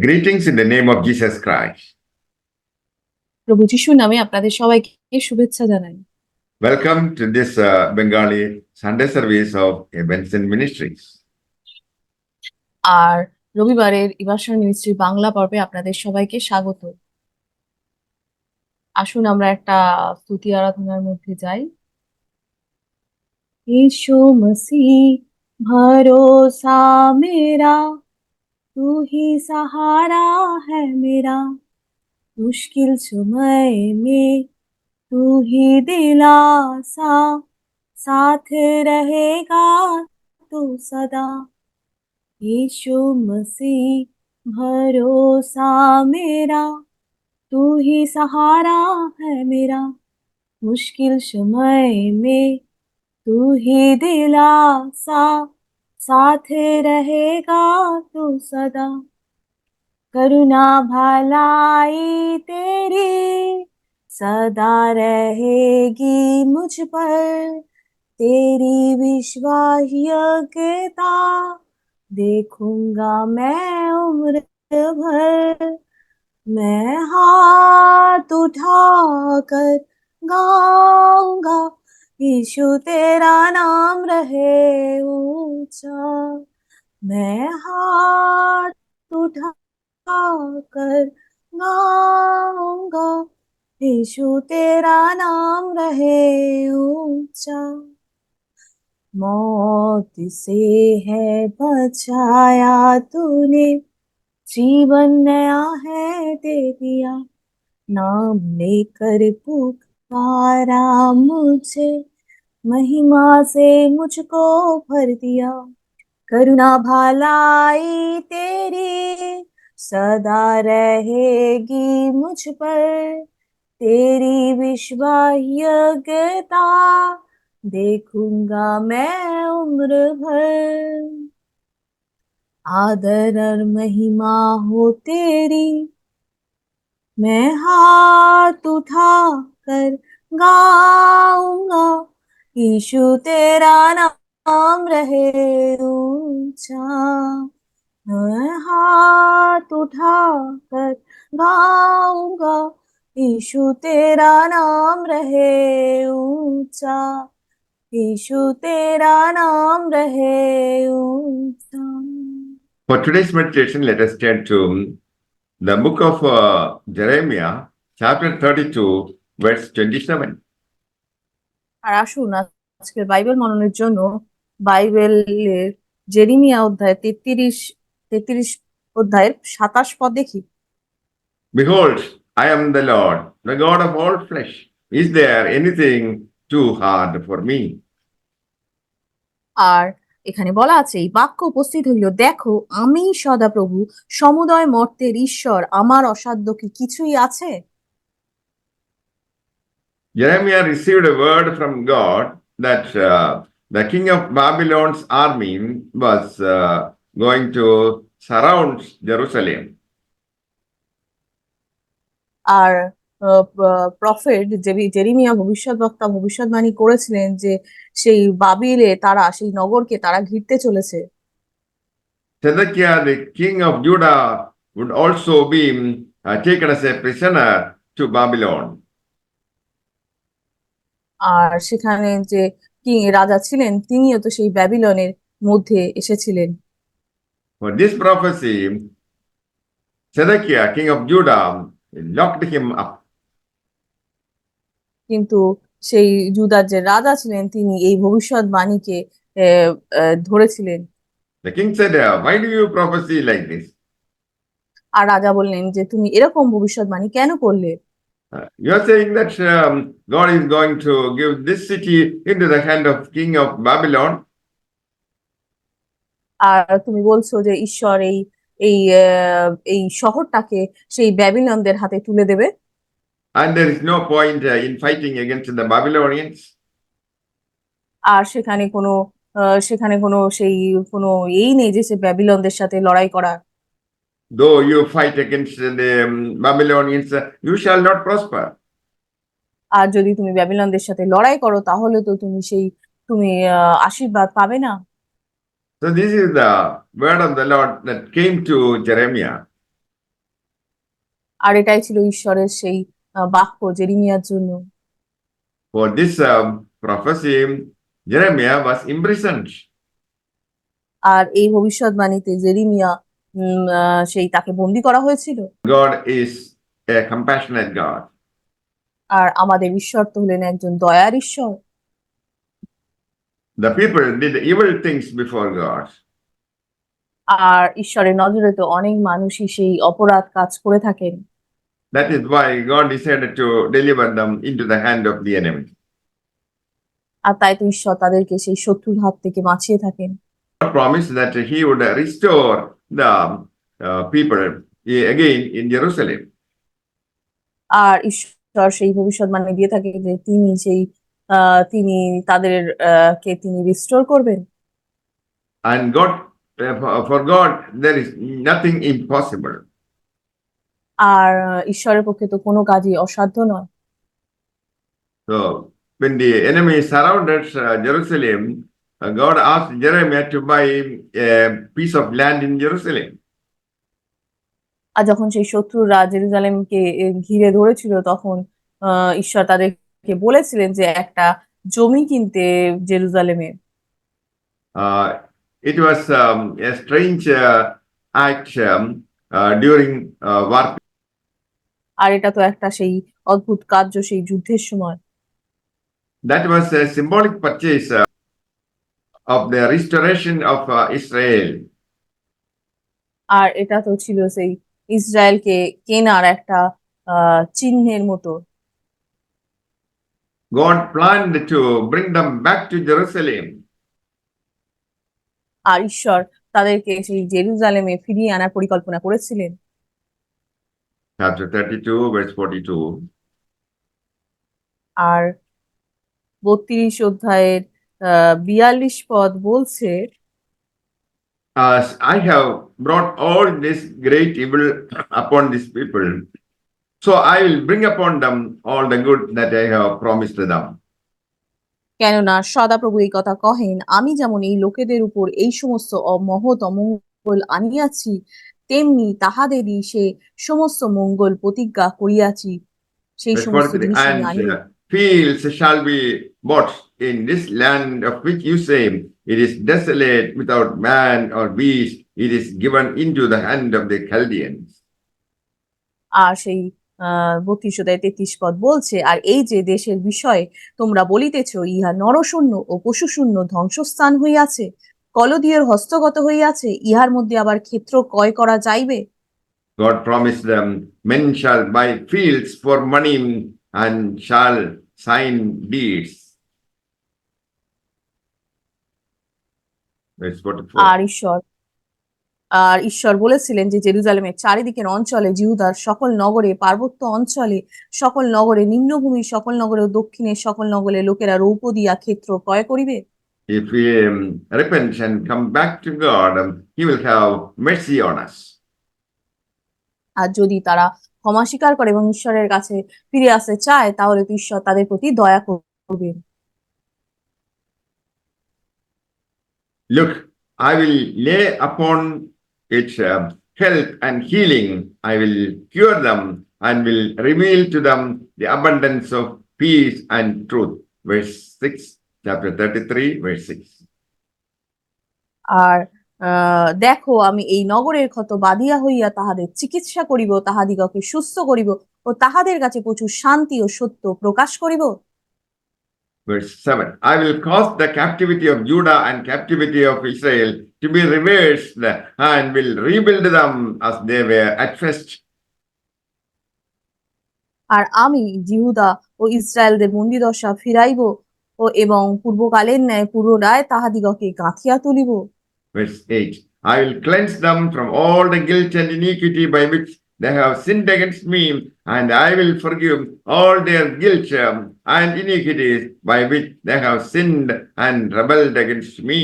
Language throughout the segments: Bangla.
Greetings in the name of Jesus Christ. প্রভু যিশুর নামে আপনাদের সবাইকে শুভেচ্ছা জানাই। Welcome to this Bengali Sunday service of Benson Ministries. আর রবিবারের ইভাশন মিনিস্ট্রি বাংলা পর্বে আপনাদের সবাইকে স্বাগত। আসুন আমরা একটা স্তুতি আরাধনার মধ্যে যাই। यीशु मसीह भरोसा मेरा, तू ही सहारा है मेरा, मुश्किल समय में तू ही दिलासा, साथ रहेगा तू सदा। यीशु मसीह भरोसा मेरा, तू ही सहारा है मेरा, मुश्किल समय में तू ही दिलासा, साथ रहेगा तू सदा। करुणा भलाई तेरी सदा रहेगी मुझ पर, तेरी विश्वासयोग्यता देखूंगा मैं उम्र भर। मैं हाथ उठाकर गाऊंगा, यीशु तेरा नाम रहे ऊंचा। मैं हाथ उठाकर गाऊंगा, यीशु तेरा नाम रहे ऊंचा। मौत से है बचाया तूने, जीवन नया है दे दिया, नाम लेकर पुकारा मुझे, महिमा से मुझको भर दिया। करुणा भलाई तेरी सदा रहेगी मुझ पर, तेरी विश्वासयोग्यता देखूंगा मैं उम्र भर। आदर और महिमा हो तेरी, मैं हाथ उठा कर गाऊंगा, यीशु तेरा नाम रहे ऊंचा। मैं हाथ उठा कर गाऊंगा, यीशु तेरा नाम रहे ऊंचा, यीशु तेरा नाम रहे ऊंचा। For today's meditation, let us turn to the book of Jeremiah, chapter 32, verse 27. আর আসুন আজকের বাইবেল মননের জন্য বাইবেলের জেরেমিয়া অধ্যায় 33 অধ্যায়ের 27 পদ দেখি। Behold, I am the Lord, the God of all flesh. Is there anything too hard for me? আর এখানে বলা আছে, এই বাক্য উপস্থিত হইল, দেখো আমি সদাপ্রভু, সমুদয় মর্তের ঈশ্বর, আমার অসাধ্য কি কিছুই আছে? Jeremiah received a word from God that the king of Babylon's army was going to surround Jerusalem. আর প্রফেট জেরেমিয়া ভবিষ্যৎবক্তা ভবিষ্যৎবাণী করেছিলেন যে সেই বাবিলে তারা, সেই নগরকে তারা ঘিরতে চলেছে। Zedekiah, the king of Judah, would also be taken as a prisoner to Babylon. আর সেখানে যে রাজা ছিলেন, তিনিও তো সেই ব্যাবিলনের মধ্যে এসেছিলেন। For this prophecy, Zedekiah, king of Judah, locked him up. কিন্তু সেই জুদার যে রাজা ছিলেন, তিনি এই ভবিষ্যৎবাণীকে ধরেছিলেন। The king said, why do you prophesy like this? আর রাজা বললেন যে তুমি এরকম ভবিষ্যৎবাণী কেন করলে? You are saying that God is going to give this city into the hand of king of Babylon. আর তুমি বলছো যে ঈশ্বর এই এই এই শহরটাকে সেই ব্যাবিলনদের হাতে তুলে দেবে। And there is no point in fighting against the Babylonians. আর সেখানে কোনো সেই কোনো এই নেই যে সে ব্যাবিলনদের সাথে লড়াই করা। Though you fight against the Babylonians, you shall not prosper. আর যদি তুমি ব্যাবিলনদের সাথে লড়াই করো, তাহলে তো তুমি আশীর্বাদ পাবে না। So this is the word of the Lord that came to Jeremiah. আর এটাই ছিল ঈশ্বরের সেই বাক্য জেরেমিয়ার জন্য। For this prophecy, Jeremiah was imprisoned. আর এই ভবিষ্যৎবাণীতে জেরেমিয়া সেই তাকে বন্দি করা হয়েছিল। God is a compassionate God. আর আমাদের ঈশ্বর তো হলেন একজন দয়ার ঈশ্বর। The people did evil things before God. আর ঈশ্বরের নজরে তো অনেক মানুষই সেই অপরাধ কাজ করে থাকেন। That is why God decided to deliver them into the hand of the enemy. আর তাই তো ঈশ্বর তাদেরকে সেই শত্রুর হাত থেকে বাঁচিয়ে থাকেন। God promised that He would restore the people again in Jerusalem. আর ঈশ্বর সেই ভবিষ্যৎবাণী দিয়ে থাকে যে তিনি তাদের কে তিনি রিস্টোর করবেন। And God, for God, there is nothing impossible. আর ঈশ্বরের পক্ষে তো কোনো কাজই অসাধ্য নয়। So when the enemy surrounded Jerusalem, God asked Jeremiah to buy a piece of land in Jerusalem. আর যখন সেই শত্রুরা জেরুজালেমকে ঘিরে ধরেছিল তখন ঈশ্বর তাদেরকে বলেছিলেন যে একটা জমি কিনতে জেরুজালেমে। It was a strange act during war. আর এটা তো একটা সেই অদ্ভুত কার্য সেই যুদ্ধের সময়। That was a symbolic purchase of the restoration of Israel. আর এটা তো ছিল সেই ইসরায়েলকে কেনার একটা চিহ্নের মতো। God planned to bring them back to Jerusalem. আর ঈশ্বর তাদেরকে সেই জেরুজালেমে ফিরিয়ে আনার পরিকল্পনা করেছিলেন। Chapter 32, verse 42. আর 32 অধ্যায়ের 42 পদ বলছে, As I have brought all this great evil upon these people, so I will bring upon them all the good that I have promised to them. কেননা সদাপ্রভু এই কথা কহেন, আমি যেমন এই লোকেদের উপর এই সমস্ত মহৎ অমঙ্গল আনিয়াছি, তেমনি তাহাদেরই সে সমস্ত মঙ্গল প্রতিজ্ঞা করিয়াছি, সেই Verse সমস্ত 43, জিনিস আমি and আনিব। fields shall be bought in this land of which you say, it is desolate without man or beast, it is given into the hand of the Chaldeans. আর সেই 32 অধ্যায় 33 পদ বলছে, আর এই যে দেশের বিষয়ে তোমরা বলিতেছ, ইহা নরশূন্য ও পশুশূন্য ধ্বংসস্থান হইয়াছে, কলদীয়ের হস্তগত হইয়াছে, ইহার মধ্যে আবার ক্ষেত্র ক্রয় করা যাইবে। God promised them, men shall buy fields for money and shall sign deeds. Verse 44. আর ঈশ্বর বলেছিলেন যে জেরুজালেমের চারিদিকের অঞ্চলে, জিহুদার সকল নগরে, পার্বত্য অঞ্চলে, সকল নগরে, নিম্নভূমি সকল নগরে ও দক্ষিণের সকল নগরে লোকেরা রৌপ্য দিয়া ক্ষেত্র ক্রয় করিবে। If we repent and come back to God, He will have mercy on us. আর যদি তারা ক্ষমা স্বীকার করে এবং ঈশ্বরের কাছে ফিরে আসতে চায়, তাহলে তো ঈশ্বর তাদের প্রতি দয়া করবেন। Look, I will lay upon its health and healing. I will cure them and will reveal to them the abundance of peace and truth. Verse 6, chapter 33, verse 6. আর দেখো, আমি এই নগরের ক্ষত বাঁধিয়া হইয়া তাহাদের চিকিৎসা করিব, তাহাদিগকে সুস্থ করিব ও তাহাদের কাছে প্রচুর শান্তি ও সত্য প্রকাশ করিব। Verse 7, I will cause the captivity of Judah and captivity of Israel to be reversed and will rebuild them as they were at first. আর আমি জিহুদা ও ইসরায়েলদের বন্দিদশা ফিরাইব এবং পূর্বকালের ন্যায় পুনরায় তাহাদিগকে গাঁথিয়া তুলিব। Verse 8, I will cleanse them from all the guilt and iniquity by which they have sinned against me, and I will forgive all their guilt and iniquities by which they have sinned and rebelled against me.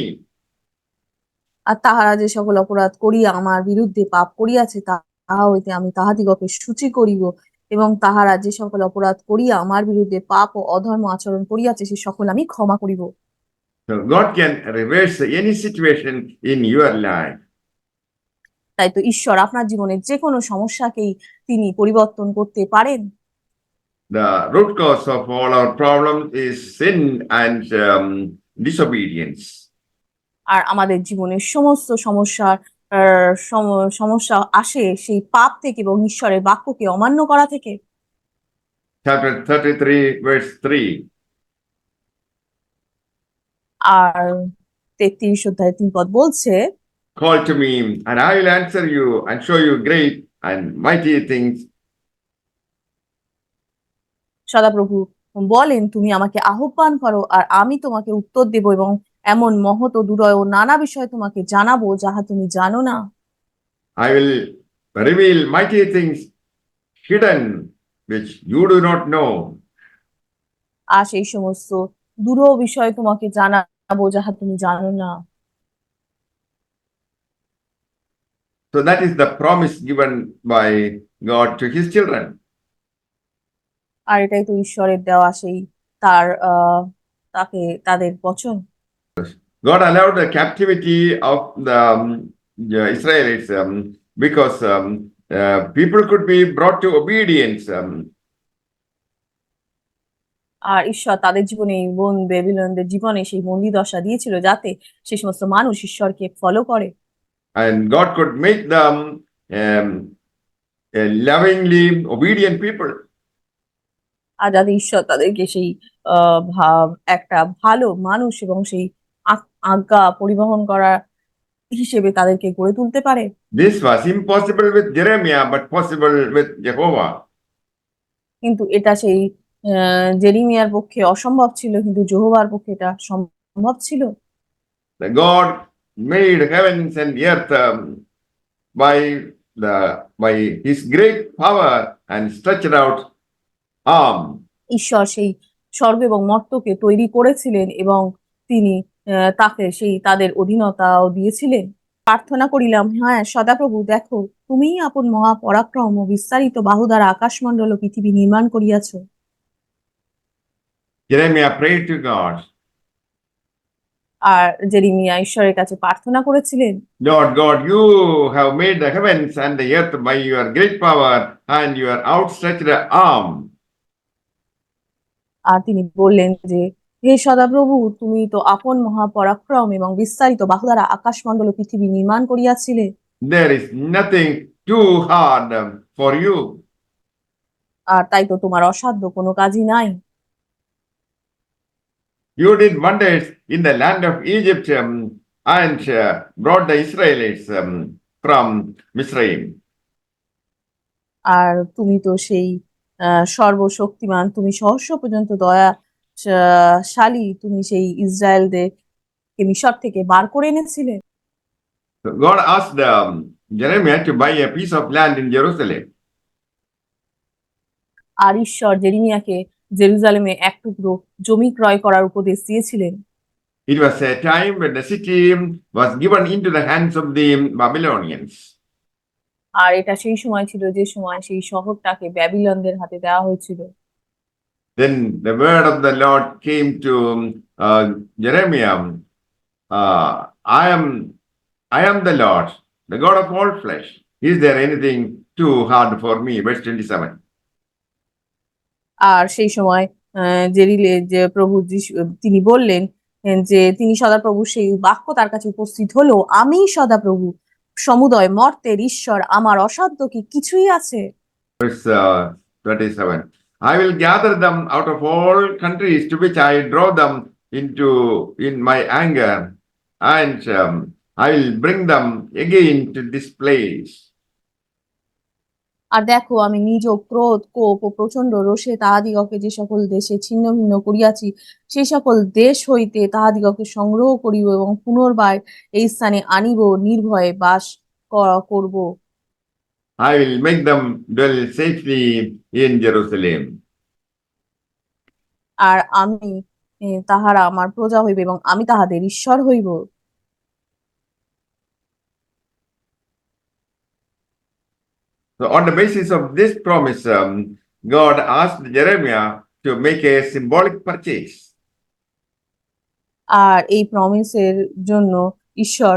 আর তাহারা যে সকল অপরাধ করিয়া আমার বিরুদ্ধে পাপ করিয়াছে, তাহা হইতে আমি তাহাদিগকে সূচি করিব, এবং তাহারা যে সকল অপরাধ করিয়া আমার বিরুদ্ধে পাপ ও অধর্ম আচরণ করিয়াছে, সে সকল আমি ক্ষমা করিব। So God can reverse any situation in your life. তাই তো ঈশ্বর আপনার জীবনের যে কোনো সমস্যাকেই তিনি পরিবর্তন করতে পারেন। The root cause of all our problems is sin and disobedience. আর আমাদের জীবনের সমস্ত সমস্যার সমস্যা আসে সেই পাপ থেকে এবং ঈশ্বরের বাক্যকে অমান্য করা থেকে। Chapter 33, verse 3. আর 33 অধ্যায় 3 পদ বলছে, Call to me, and I will answer you and show you great and mighty things. সদাপ্রভু বলেন, তুমি আমাকে আহ্বান করো আর আমি তোমাকে উত্তর দেব এবং এমন মহৎ ও দুরয় ও নানা বিষয় তোমাকে জানাবো যাহা তুমি জানো না। I will reveal mighty things hidden which you do not know. আর সেই সমস্ত দূরহ বিষয় তোমাকে জানাবো যাহা তুমি জানো না। So that is the promise given by God to his children. আর এটাই তো ঈশ্বরের দেওয়া সেই তাকে তাদের বচন। God allowed the captivity of the Israelites because people could be brought to obedience. আর ঈশ্বর তাদের জীবনে এই বেবিলনদের জীবনে সেই বন্দি দশা দিয়েছিল যাতে সেই সমস্ত মানুষ ঈশ্বরকে ফলো করে। And God could make them lovingly obedient people. আর যাতে ঈশ্বর তাদেরকে সেই একটা ভালো মানুষ এবং সেই আজ্ঞা পরিবহন করা হিসেবে তাদেরকে গড়ে তুলতে পারে। This was impossible with Jeremiah, but possible with Jehovah. কিন্তু এটা সেই জেরিমিয়ার পক্ষে অসম্ভব ছিল, কিন্তু যেহোবার পক্ষে এটা সম্ভব ছিল। The God made heavens and earth by his great power and stretched out arm. ঈশ্বর সেই স্বর্গ এবং মর্ত্যকে তৈরি করেছিলেন এবং তিনি তাকে সেই তাদের অধীনতাও দিয়েছিলেন। প্রার্থনা করিলাম, হ্যাঁ সদাপ্রভু, দেখো তুমিই আপন মহাপরাক্রম ও বিস্তারিত বাহু দ্বারা আকাশমণ্ডল ও পৃথিবী নির্মাণ করিয়াছ। Jeremiah prayed to God, আর জেরিমিয়া ঈশ্বরের কাছে প্রার্থনা করেছিলেন, Lord God, you have made the heavens and the earth by your great power and your outstretched arm. আর তিনি বললেন যে, হে সদাপ্রভু, তুমি তো আপন মহাপরাক্রম এবং বিস্তারিত বাহু দ্বারা আকাশমণ্ডল ও পৃথিবী নির্মাণ করিয়াছিলে। There is nothing too hard for you. আর তাই তো তোমার অসাধ্য কোনো কাজই নাই। You did wonders in the land of Egypt and brought the Israelites from Misraim. আর তুমি তো সেই সর্বশক্তিমান, তুমি সহস্র পর্যন্ত শালী, তুমি সেই ইসরায়েলদেরকে মিশর থেকে বার করে এনেছিলে। So God asked Jeremiah to buy a piece of land in Jerusalem. আর ঈশ্বর জেরিমিয়াকে জেরুজালেমে এক টুকরো জমি ক্রয় করার উপদেশ দিয়েছিলেন। It was a time when the city was given into the hands of the Babylonians. আর এটা সেই সময় ছিল যে সময় সেই শহরটাকে ব্যাবিলনদের হাতে দেওয়া হয়েছিল। Then the word of the Lord came to Jeremiah. I am the Lord, the God of all flesh. Is there anything too hard for me? Verse 27. আর সেই সময় যে প্রভু তিনি বললেন যে তিনি সদাপ্রভু, সেই বাক্য তার কাছে উপস্থিত হলো, আমি সদাপ্রভু সমুদয় মর্তের ঈশ্বর, আমার অসাধ্য কি কিছুই আছে। Verse 27. I will gather them out of all countries to which I draw them in my anger, and I will bring them again to this place. আর দেখো, আমি নিজ ক্রোধ, কোপ ও প্রচন্ড রোষে তাহাদিগকে যে সকল দেশে ছিন্ন ভিন্ন করিয়াছি, সেই সকল দেশ হইতে তাহাদিগকে সংগ্রহ করিব এবং পুনর্বার এই স্থানে আনিব, নির্ভয়ে বাস করব। I will make them dwell safely in Jerusalem. আর আমি তাহারা আমার প্রজা হইবে এবং আমি তাহাদের ঈশ্বর হইব। So on the basis of this promise, God asked Jeremiah to make a symbolic purchase. আর এই প্রমিসের জন্য ঈশ্বর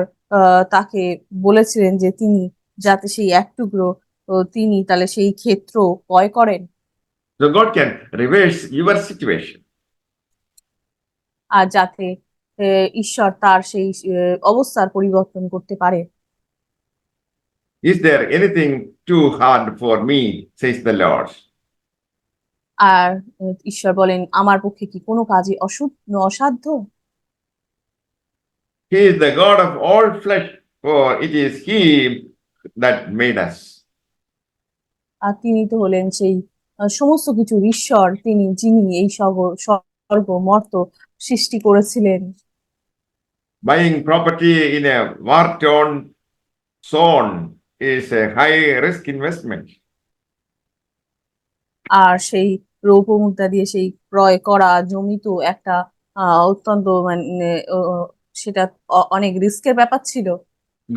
তাকে বলেছিলেন যে তিনি যাতে সেই এক টুকরো তিনি তাহলে সেই ক্ষেত্র ক্রয় করেন। So God can reverse your situation. আর যাতে ঈশ্বর তার সেই অবস্থার পরিবর্তন করতে পারে। Is there anything too hard for me, says the Lord? আর ঈশ্বর বলেন, আমার পক্ষে কি কোনো কাজই অসাধ্য? He is the God of all flesh, for it is He that made us. আর তিনি তো হলেন সেই সমস্ত কিছুর ঈশ্বর, তিনি যিনি এই স্বর্গ মর্ত সৃষ্টি করেছিলেন। Buying property in a war-torn zone is a high-risk investment. আর সেই রৌপ্য মুদ্রা দিয়ে সেই ক্রয় করা জমি তো একটা অত্যন্ত মানে সেটা অনেক রিস্কের ব্যাপার ছিল।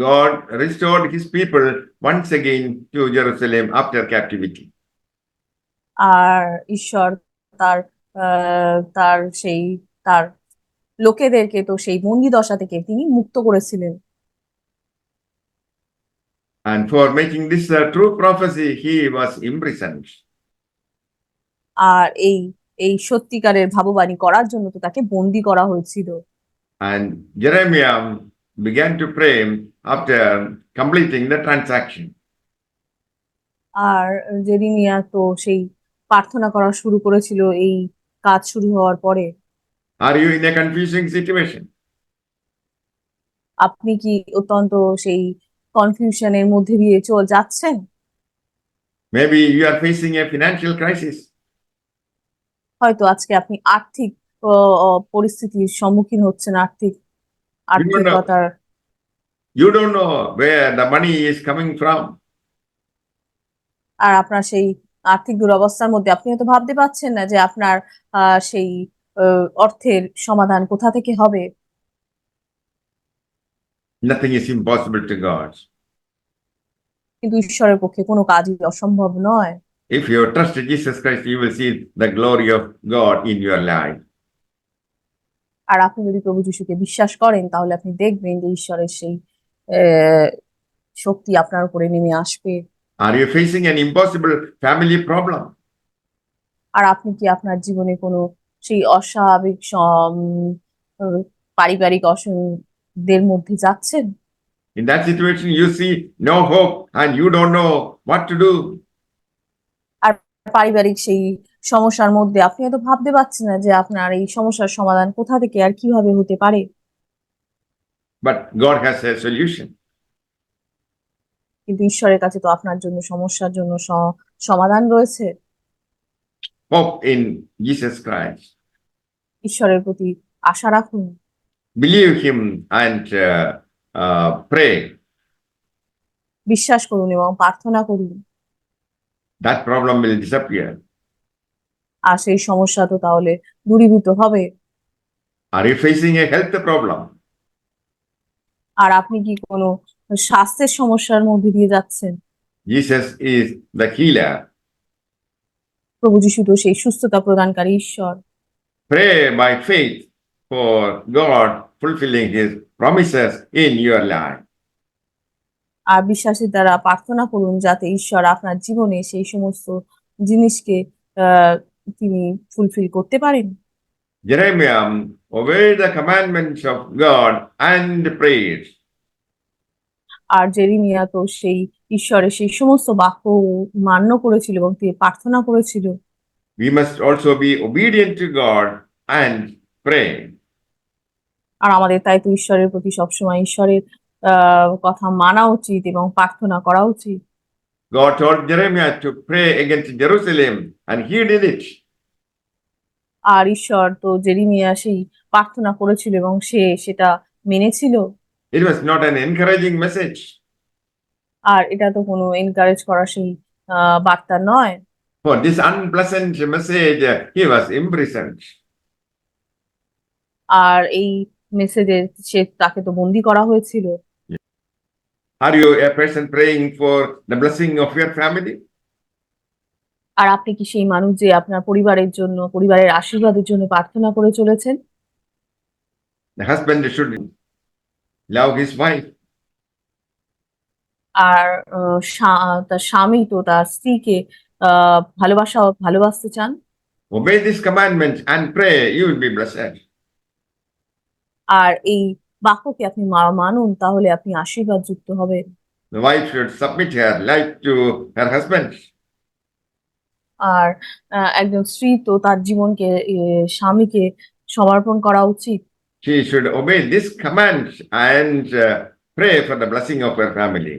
God restored His people once again to Jerusalem after captivity. আর ঈশ্বর তার তার সেই তার লোকেদেরকে তো সেই বন্দি দশা থেকে তিনি মুক্ত করেছিলেন। And for making this a true prophecy, He was imprisoned. আর এই সত্যিকারের ভাববাণী করার জন্য তো তাকে বন্দি করা হয়েছিল। And Jeremiah began to pray after completing the transaction. আর জেরেমিয়া তো সেই প্রার্থনা করা শুরু করেছিল এই কাজ শুরু হওয়ার পরে। Are you in a confusing situation? আপনি কি অত্যন্ত সেই কনফিউশনের মধ্যে দিয়ে যাচ্ছেন? Maybe you are facing a financial crisis. হয়তো আজকে আপনি আর্থিক পরিস্থিতির সম্মুখীন হচ্ছেন, You don't know, আর্থিকতার। you don't know where the money is coming from. আর আপনার সেই আর্থিক দুরবস্থার মধ্যে আপনি হয়তো ভাবতে পারছেন না যে আপনার সেই অর্থের সমাধান কোথা থেকে হবে। Nothing is impossible to God. কিন্তু ঈশ্বরের পক্ষে কোনো কাজই অসম্ভব নয়। If you trust Jesus Christ, you will see the glory of God in your life. আর আপনি যদি প্রভু যিশুকে বিশ্বাস করেন তাহলে আপনি দেখবেন যে ঈশ্বরের সেই আহ, শক্তি আপনার উপরে নেমে আসবে। Are you facing an impossible family problem? আর আপনি কি আপনার জীবনে কোনো সেই অস্বাভাবিক পারিবারিক অসুখদের মধ্যে যাচ্ছেন? In that situation, you see no hope and you don't know what to do. আর পারিবারিক সেই সমস্যার মধ্যে আপনি হয়তো ভাবতে পারছেন না যে আপনার এই সমস্যার সমাধান কোথা থেকে আর কিভাবে হতে পারে। But God has a solution. কিন্তু ঈশ্বরের কাছে তো আপনার জন্য সমস্যার জন্য সমাধান রয়েছে। Hope in Jesus Christ. ঈশ্বরের প্রতি আশা রাখুন, Believe Him and pray. বিশ্বাস করুন এবং প্রার্থনা করুন। That problem will disappear. আর সেই সমস্যা তো তাহলে দূরীভূত হবে। Are you facing a health problem? আর আপনি কি কোনো স্বাস্থ্যের সমস্যার মধ্যে দিয়ে যাচ্ছেন? Jesus is the healer. প্রভু যিশু তো সেই সুস্থতা প্রদানকারী ঈশ্বর। Pray by faith for God fulfilling His promises in your life. আর বিশ্বাসের দ্বারা প্রার্থনা করুন যাতে ঈশ্বর আপনার জীবনে সেই সমস্ত জিনিসকে তিনি ফুলফিল করতে পারেন। Jeremiah obeyed the commandments of God and prayed. আর জেরেমিয়া তো সেই ঈশ্বরের সেই সমস্ত বাক্য মান্য করেছিল এবং তিনি প্রার্থনা করেছিল। We must also be obedient to God and pray. আর আমাদের তাই তো ঈশ্বরের প্রতি সবসময় ঈশ্বরের কথা মানা উচিত এবং প্রার্থনা করা উচিত। God told Jeremiah to pray against Jerusalem and he did it. আর ঈশ্বর তো জেরেমিয়া সেই প্রার্থনা করেছিল এবং সে সেটা মেনেছিল। It was not an encouraging message. আর এটা তো কোনো এনকারেজ করা সেই বার্তা নয়। For this unpleasant message, he was imprisoned. আর এই মেসেজে তাকে তো বন্দি করা হয়েছিল। Are you a person praying for the blessing of your family? আর আপনি কি সেই মানুষ যে আপনার পরিবারের জন্য, পরিবারের আশীর্বাদের জন্য প্রার্থনা করে চলেছেন? The husband should love his wife. আর তার স্বামী তো তার স্ত্রীকে ভালোবাসতে চান। Obey these commandments and pray, you will be blessed. আর এই বাক্যকে আপনি মানুন, তাহলে আপনি আশীর্বাদ যুক্ত হবেন। The wife should submit her life to her husband. আর একজন স্ত্রী তো তার জীবনকে স্বামীকে সমর্পণ করা উচিত। She should obey these commands and pray for the blessing of her family.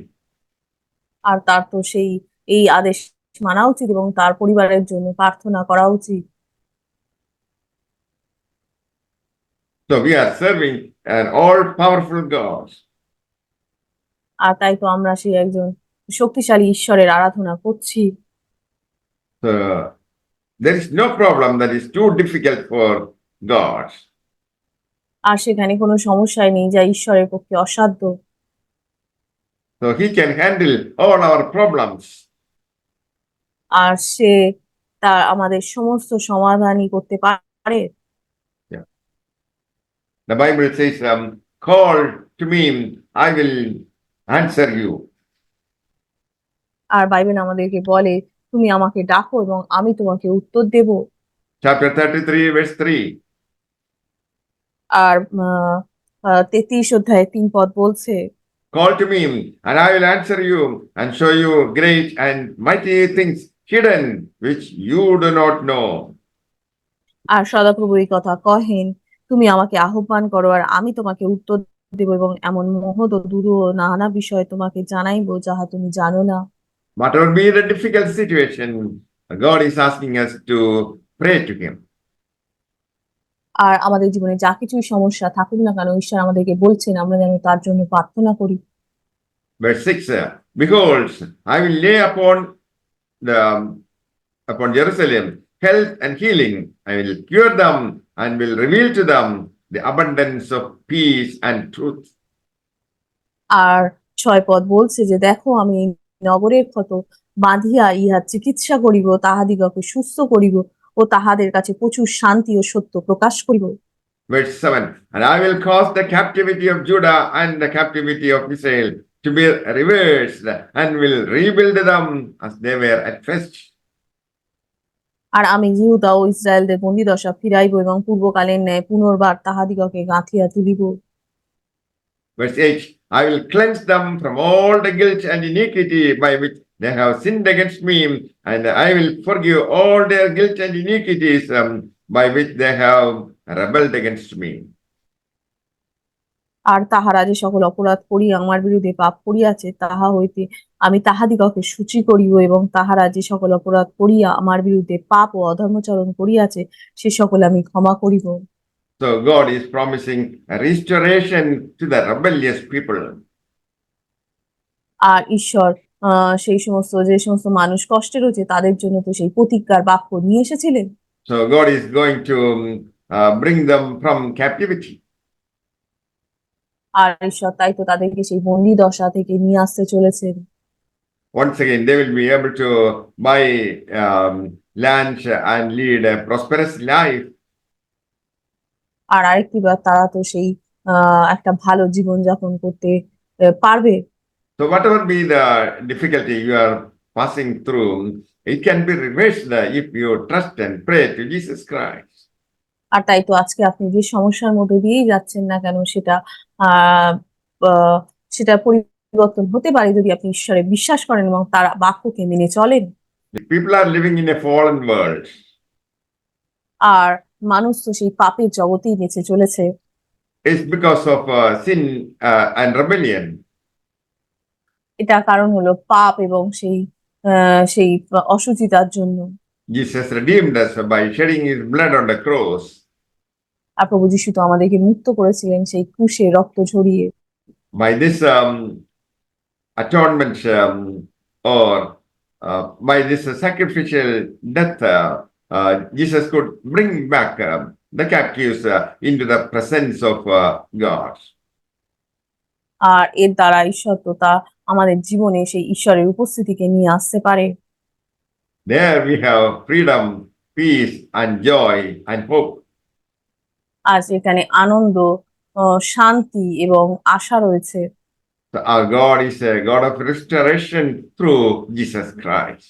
আর তার তো এই আদেশ মানা উচিত এবং তার পরিবারের জন্য প্রার্থনা করা উচিত। So we are serving an all-powerful God. আর তাই তো আমরা সেই একজন শক্তিশালী ঈশ্বরের আরাধনা করছি। So there is no problem that is too difficult for God. আর সেখানে কোনো সমস্যাই নেই যা ঈশ্বরের পক্ষে অসাধ্য। So He can handle all our problems. আর সে তার আমাদের সমস্ত সমাধানই করতে পারে। The Bible says, call to me, I will answer you. আর বাইবেল আমাদেরকে বলে, তুমি আমাকে ডাকো এবং আমি তোমাকে উত্তর দেব। Chapter 33, verse 3. আর 33 অধ্যায়ে 3 পদ বলছে, Call to me, and I will answer you and show you great and mighty things hidden which you do not know. আর সদাপ্রভু এই কথা কহেন, তুমি আমাকে আহ্বান করো আর আমি তোমাকে উত্তর দেব এবং এমন মহৎ ও দূর নানা বিষয় তোমাকে জানাইবো যাহা তুমি জানো না। Whatever be the difficult situation, God is asking us to pray to Him. আর আমাদের জীবনে যা কিছুই সমস্যা থাকুক না কেন, ঈশ্বর আমাদেরকে বলছেন আমরা যেন তার জন্য প্রার্থনা করি। Verse 6, behold, I will lay upon Jerusalem health and healing. I will cure them and will reveal to them the abundance of peace and truth. আর 6 পদ বলছে যে, দেখো আমি এই নগরের ক্ষত বাঁধিয়া ইহার চিকিৎসা করিব, তাহাদিগকে সুস্থ করিব ও তাহাদের কাছে প্রচুর শান্তি ও সত্য প্রকাশ করিব। Verse 7, and I will cause the captivity of Judah and the captivity of Israel to be reversed and will rebuild them as they were at first. আর আমি জিহুদা ও ইসরায়েলদের বন্দিদশা ফিরাইব এবং পূর্বকালের ন্যায় পুনর্বার তাহাদিগকে গাঁথিয়া তুলিব। Verse 8, I will cleanse them from all the guilt and iniquity by which they have sinned against me, and I will forgive all their guilt and iniquities by which they have rebelled against me. আর তাহারা যে সকল অপরাধ করিয়া আমার বিরুদ্ধে পাপ করিয়াছে তাহা হইতে আমি তাহাদিগকে সূচি করিব এবং তাহারা যে সকল অপরাধ করিয়া আমার বিরুদ্ধে পাপ ও অধর্মচরণ করিয়াছে সে সকল আমি ক্ষমা করিব। So God is promising a restoration to the rebellious people. আর ঈশ্বর যে সমস্ত মানুষ কষ্টে রয়েছে তাদের জন্য তো সেই প্রতিজ্ঞার বাক্য নিয়ে এসেছিলেন। So God is going to bring them from captivity. আর ঈশ্বর তাই তো তাদেরকে সেই বন্দি দশা থেকে নিয়ে আসতে চলেছেন। Once again, they will be able to buy land and lead a prosperous life. আর আরেকটিবার তারা তো সেই একটা ভালো জীবন যাপন করতে পারবে। So whatever be the difficulty you are passing through, it can be reversed if you trust and pray to Jesus Christ. আর তাই তো আজকে আপনি যে সমস্যার মধ্যে দিয়েই যাচ্ছেন না কেন আহ আহ, সেটা পরিবর্তন হতে পারে যদি আপনি ঈশ্বরে বিশ্বাস করেন এবং তার বাক্যকে মেনে চলেন। People are living in a fallen world. আর মানুষ তো সেই পাপের জগতেই বেঁচে চলেছে। It's because of sin and rebellion. এটা কারণ হলো পাপ এবং সেই অসুচিতার জন্য। Jesus redeemed us by shedding his blood on the cross. আর প্রভু যীশু তো আমাদেরকে মুক্ত করেছিলেন সেই ক্রুশে রক্ত ঝরিয়ে। By this atonement or by this sacrificial death, Jesus could bring back the captives into the presence of God. আর এর দ্বারা ঈশ্বর তো তা আমাদের জীবনে সেই ঈশ্বরের উপস্থিতিকে নিয়ে আসতে পারে। There we have freedom, peace, and joy and hope. আর সেখানে আনন্দ, শান্তি এবং আশা রয়েছে। So our God is a God of restoration through Jesus Christ.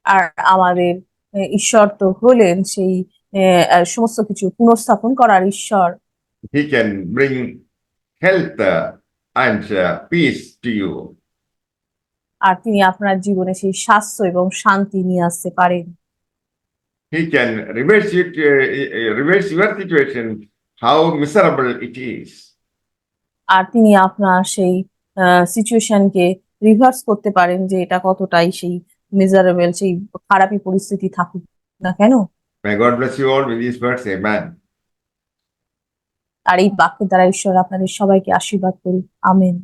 আর আমাদের ঈশ্বর তো হলেন সেই সমস্ত কিছু পুনঃস্থাপন করার ঈশ্বর। He can bring health and peace to you. আর তিনি আপনার জীবনে সেই স্বাস্থ্য এবং শান্তি নিয়ে আসতে পারেন। He can reverse your situation, how miserable it is. আর তিনি আপনার সেই সিচুয়েশনকে রিভার্স করতে পারেন যে এটা কতটাই সেই মিজারেবল, সেই খারাপই পরিস্থিতি থাকুক না কেন। May God bless you all with these words. Amen. আর এই বাক্যের দ্বারা ঈশ্বর আপনাদের সবাইকে আশীর্বাদ করুন। আমেন।